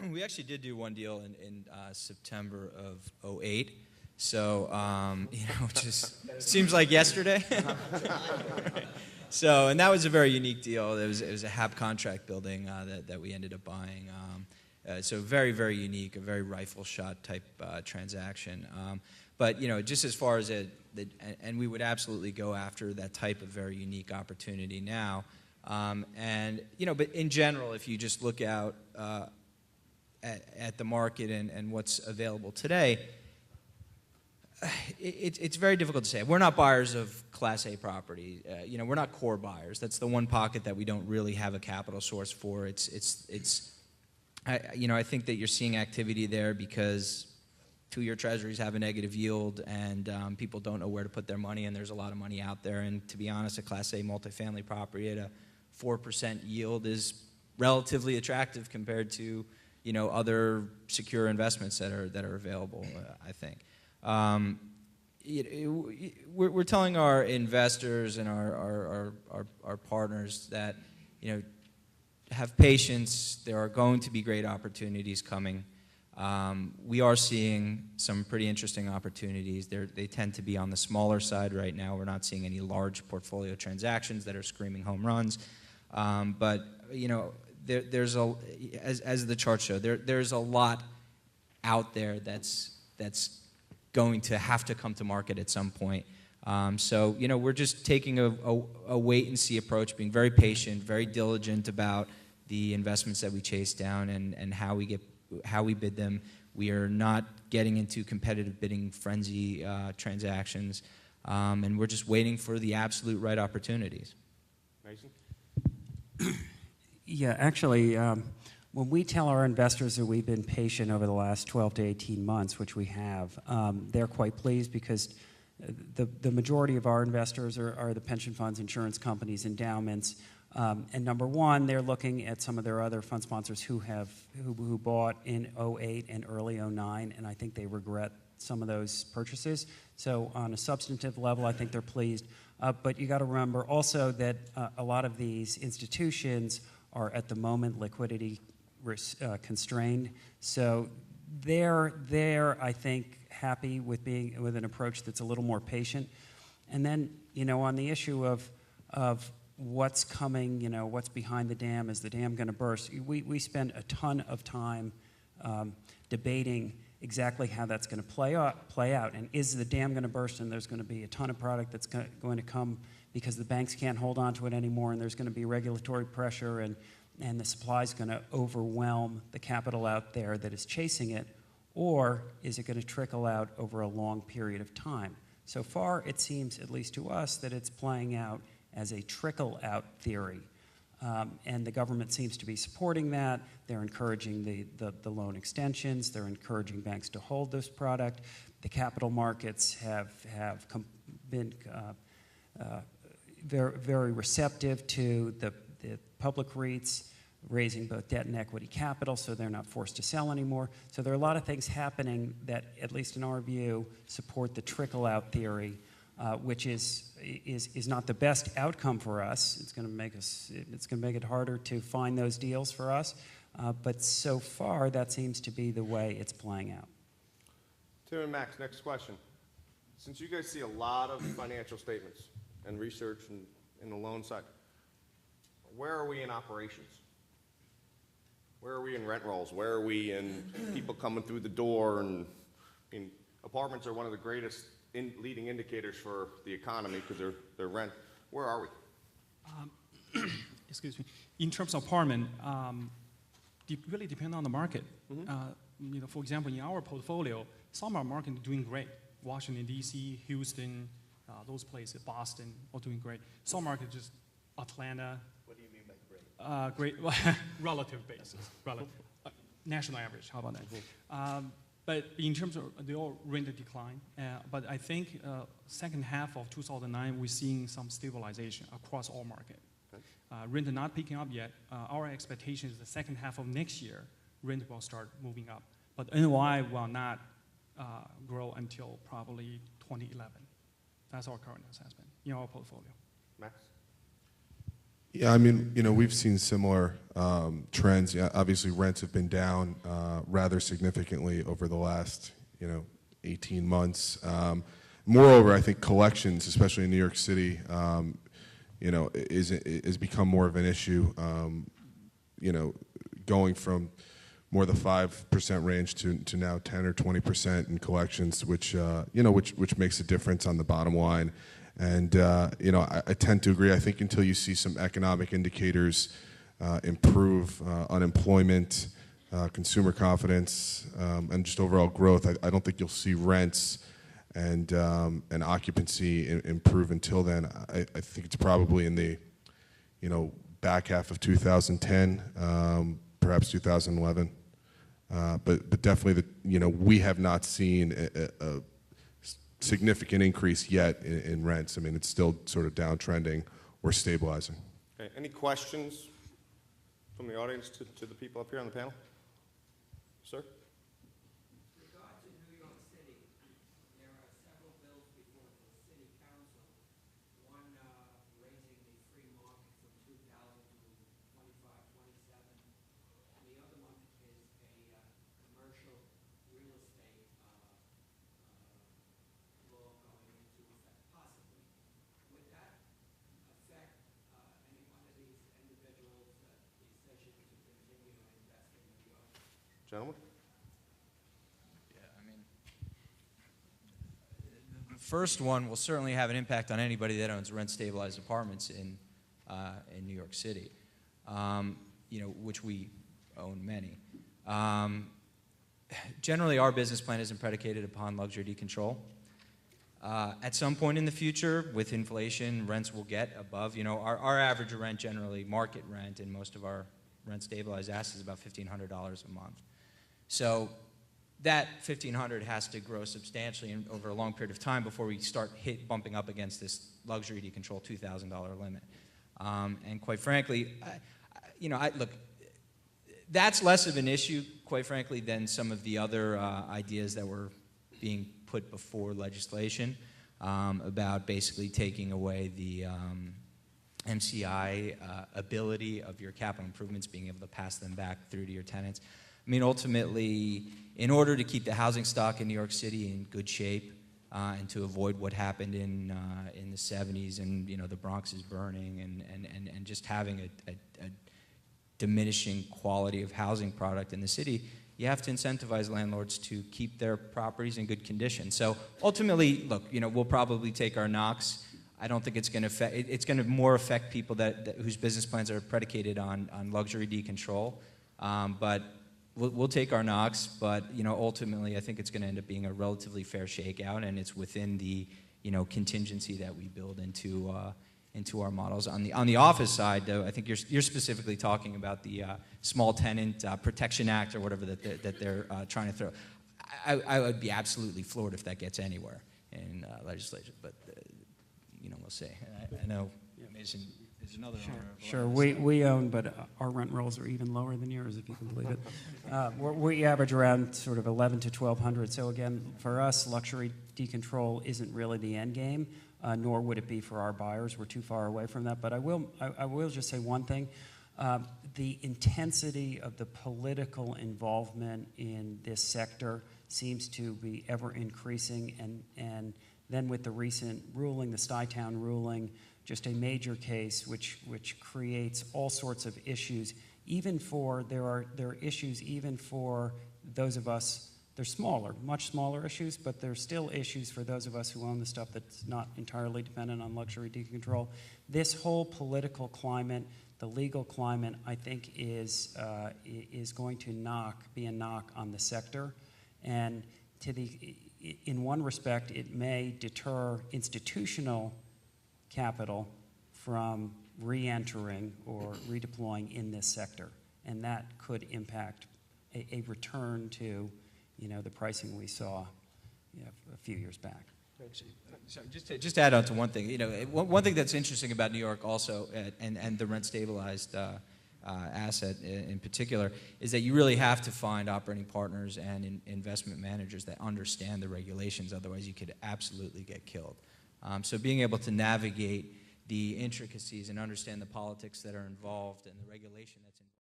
We actually did do one deal in September of '08. So, just seems like yesterday. So, and that was a very unique deal. It was a HAB contract building that we ended up buying. So very, very unique, a very rifle shot type transaction. But, just as far as and we would absolutely go after that type of very unique opportunity now. But in general, if you just look out at the market and what's available today, it's very difficult to say. We're not buyers of Class A property. We're not core buyers. That's the one pocket that we don't really have a capital source for. I think that you're seeing activity there because 2-year treasuries have a negative yield, and people don't know where to put their money, and there's a lot of money out there. And to be honest, a Class A multifamily property at a 4% yield is relatively attractive compared to other secure investments that are available. I think we're telling our investors and our partners that have patience. There are going to be great opportunities coming. We are seeing some pretty interesting opportunities. They tend to be on the smaller side right now. We're not seeing any large portfolio transactions that are screaming home runs. But there's as the charts show, there's a lot out there that's going to have to come to market at some point. So we're just taking a wait and see approach, being very patient, very diligent about the investments that we chase down and how we bid them. We are not getting into competitive bidding frenzy transactions, and we're just waiting for the absolute right opportunities. Mason? Yeah, actually, when we tell our investors that we've been patient over the last 12 to 18 months, which we have, they're quite pleased because the majority of our investors are the pension funds, insurance companies, endowments. And number one, they're looking at some of their other fund sponsors who bought in '08 and early '09, and I think they regret some of those purchases. So on a substantive level, I think they're pleased. But you got to remember also that a lot of these institutions are at the moment liquidity constrained. So they're I think happy with an approach that's a little more patient. And then on the issue of what's coming, what's behind the dam, is the dam going to burst? We spend a ton of time debating exactly how that's going to play out, and is the dam going to burst, and there's going to be a ton of product that's going to come because the banks can't hold on to it anymore, and there's going to be regulatory pressure, and the supply is going to overwhelm the capital out there that is chasing it, or is it going to trickle out over a long period of time? So far, it seems, at least to us, that it's playing out as a trickle-out theory. And the government seems to be supporting that. They're encouraging the loan extensions. They're encouraging banks to hold this product. The capital markets have been very, very receptive to the public REITs raising both debt and equity capital, so they're not forced to sell anymore. So there are a lot of things happening that, at least in our view, support the trickle-out theory, which is not the best outcome for us. It's going to make it harder to find those deals for us. But so far, that seems to be the way it's playing out. Tim and Max, next question. Since you guys see a lot of financial statements and research in the loan side, where are we in operations? Where are we in rent rolls? Where are we in people coming through the door? And apartments are one of the greatest leading indicators for the economy because they're rent. Where are we? Excuse me. In terms of apartment, really depend on the market. Mm-hmm. For example, in our portfolio, some are market doing great. Washington D.C., Houston, those places, Boston, all doing great. Some market just Atlanta. What do you mean by great? Great, relative basis, national average. How about that? Mm-hmm. But in terms of they all rent a decline. But I think second half of 2009, we're seeing some stabilization across all market. Okay. Rent not picking up yet. Our expectation is the second half of next year, rent will start moving up. But NOI will not grow until probably 2011. That's our current assessment in our portfolio. Max? Yeah, I mean, we've seen similar trends. Yeah, obviously, rents have been down rather significantly over the last, 18 months. Moreover, I think collections, especially in New York City, is become more of an issue. Going from more the 5% range to now 10 or 20% in collections, which makes a difference on the bottom line. And I tend to agree. I think until you see some economic indicators improve, unemployment, consumer confidence, and just overall growth, I don't think you'll see rents and occupancy improve until then. I think it's probably in the back half of 2010, perhaps 2011. But definitely, we have not seen a significant increase yet in rents. I mean, it's still sort of downtrending or stabilizing. Okay. Any questions from the audience to the people up here on the panel? Sir? Gentlemen? Yeah, I mean, the first one will certainly have an impact on anybody that owns rent-stabilized apartments in New York City, which we own many. Generally, our business plan isn't predicated upon luxury decontrol. At some point in the future, with inflation, rents will get above. Our average rent, generally market rent, in most of our rent-stabilized assets is about $1,500 a month. So that $1,500 has to grow substantially over a long period of time before we start bumping up against this luxury decontrol $2,000 limit. And quite frankly, look, that's less of an issue, quite frankly, than some of the other ideas that were being put before legislation about basically taking away the MCI ability of your capital improvements, being able to pass them back through to your tenants. I mean, ultimately, in order to keep the housing stock in New York City in good shape and to avoid what happened in the 70s and, the Bronx is burning and just having a diminishing quality of housing product in the city, you have to incentivize landlords to keep their properties in good condition. So ultimately, look, we'll probably take our knocks. I don't think it's going to affect. It's going to more affect people whose business plans are predicated on luxury decontrol. But we'll take our knocks. But ultimately, I think it's going to end up being a relatively fair shakeout, and it's within the contingency that we build into our models. On the office side, though, I think you're specifically talking about the Small Tenant Protection Act or whatever that they're trying to throw. I would be absolutely floored if that gets anywhere in legislation, but we'll see. I know Mason is another owner. Sure. We own, but our rent rolls are even lower than yours, if you can believe it. We average around sort of 1,100 to 1,200. So again, for us, luxury decontrol isn't really the end game. Nor would it be for our buyers. We're too far away from that. But I will just say one thing. The intensity of the political involvement in this sector seems to be ever increasing. And then with the recent ruling, the Stuytown ruling, just a major case which creates all sorts of issues. There are issues even for those of us. They're smaller, much smaller issues, but there's still issues for those of us who own the stuff that's not entirely dependent on luxury decontrol. This whole political climate, the legal climate, I think is going to be a knock on the sector, and in one respect, it may deter institutional capital from re-entering or redeploying in this sector, and that could impact a return to the pricing we saw a few years back. So just to add on to one thing, one thing that's interesting about New York also, and the rent-stabilized asset in particular, is that you really have to find operating partners and investment managers that understand the regulations. Otherwise, you could absolutely get killed. So being able to navigate the intricacies and understand the politics that are involved and the regulation that's involved.